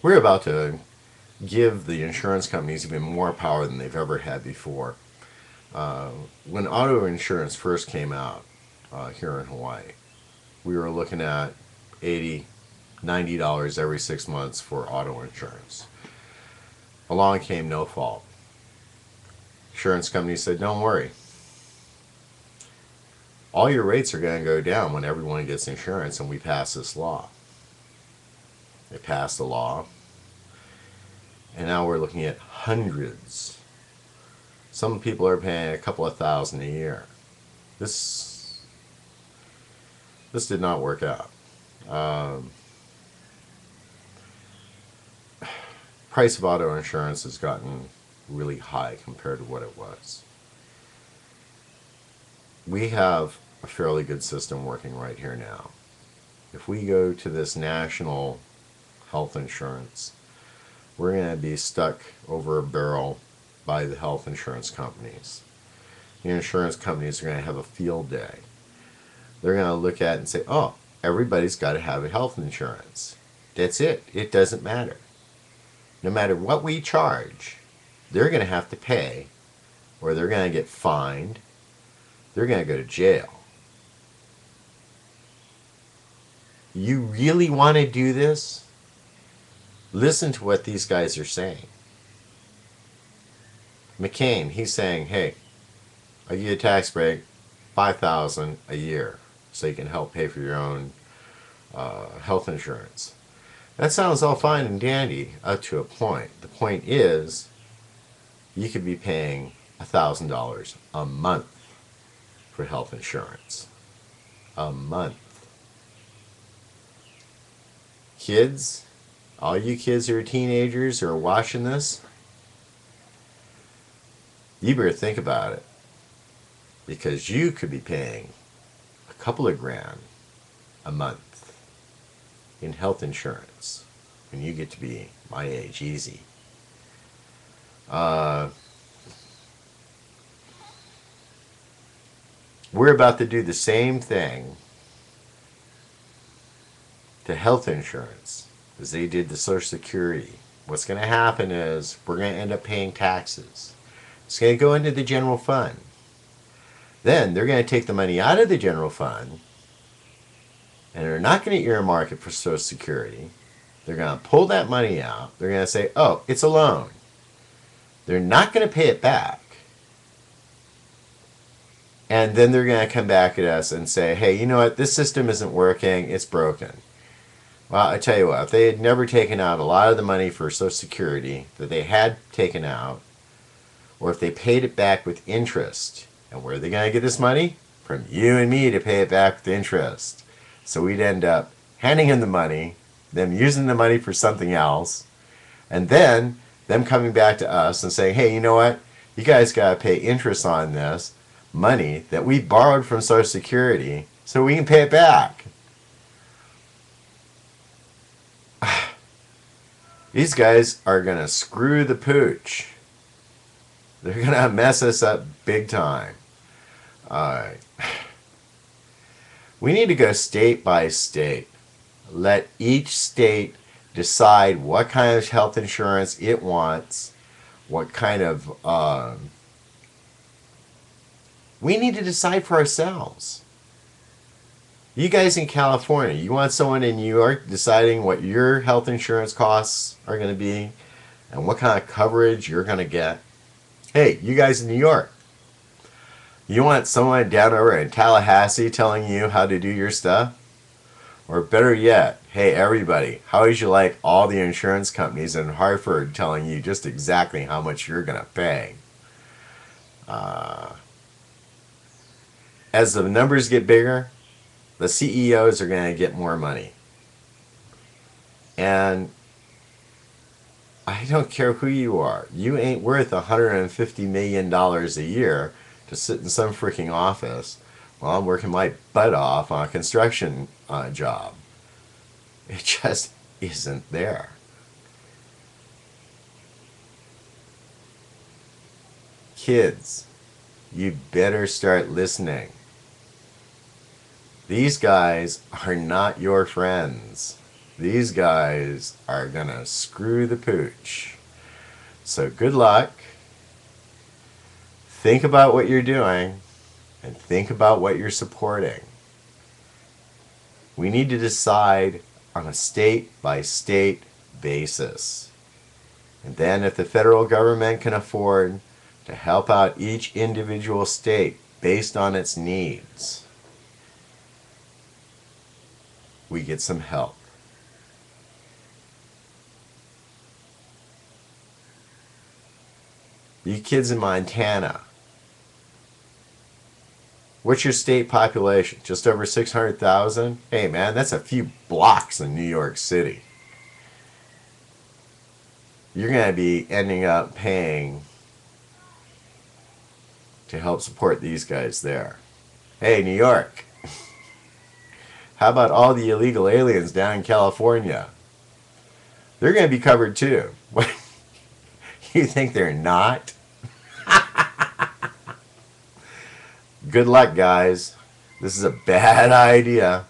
We're about to give the insurance companies even more power than they've ever had before. Uh, when auto insurance first came out here in Hawaii, we were looking at 80, $90 every 6 months for auto insurance. Along came No Fault. Insurance companies said, don't worry, all your rates are going to go down when everyone gets insurance, and we pass this law. They passed the law, and now we're looking at hundreds. Some people are paying a couple of thousand a year. This this did not work out. Um, Price of auto insurance has gotten really high compared to what it was. We have a fairly good system working right here now. If we go to this national health insurance, we're going to be stuck over a barrel by the health insurance companies. The insurance companies are going to have a field day. They're going to look at it and say, oh, everybody's got to have a health insurance. That's it. It doesn't matter. No matter what we charge, they're going to have to pay, or they're going to get fined. They're going to go to jail. You really want to do this? Listen to what these guys are saying. McCain, he's saying, hey, I'll give you a tax break, $5,000 a year, so you can help pay for your own health insurance. That sounds all fine and dandy up to a point. The point is, you could be paying $1,000 a month for health insurance. A month. Kids, all you kids who are teenagers who are watching this, you better think about it, because you could be paying a couple of grand a month in health insurance when you get to be my age, easy. Uh, we're about to do the same thing to health insurance as they did to Social Security. What's going to happen is we're going to end up paying taxes. It's going to go into the general fund. Then they're going to take the money out of the general fund, and they're not going to earmark it for Social Security. They're going to pull that money out. They're going to say, oh, it's a loan. They're not going to pay it back. And then they're going to come back at us and say, hey, you know what? This system isn't working. It's broken. Well, I tell you what, if they had never taken out a lot of the money for Social Security that they had taken out, or if they paid it back with interest, and where are they going to get this money? From you and me to pay it back with interest. So we'd end up handing them the money, them using the money for something else, and then them coming back to us and saying, hey, you know what? You guys got to pay interest on this money that we borrowed from Social Security so we can pay it back. These guys are going to screw the pooch. They're going to mess us up big time. We need to go state by state. Let each state decide what kind of health insurance it wants, what kind of... we need to decide for ourselves. You guys in California, you want someone in New York deciding what your health insurance costs are going to be and what kind of coverage you're going to get. Hey, you guys in New York, you want someone down over in Tallahassee telling you how to do your stuff? Or better yet, hey everybody, how would you like all the insurance companies in Hartford telling you just exactly how much you're going to pay? As the numbers get bigger, the CEOs are going to get more money. And I don't care who you are. You ain't worth $150 million a year to sit in some freaking office while I'm working my butt off on a construction job. It just isn't there. Kids, you better start listening. These guys are not your friends. these guys are gonna screw the pooch. So good luck. Think about what you're doing and think about what you're supporting. We need to decide on a state by state basis. And then if the federal government can afford to help out each individual state based on its needs, we get some help. You kids in Montana, what's your state population? Just over 600,000? Hey man, that's a few blocks in New York City. You're going to be ending up paying to help support these guys there. Hey, New York, how about all the illegal aliens down in California? They're going to be covered too. What? You think they're not? Good luck, guys. This is a bad idea.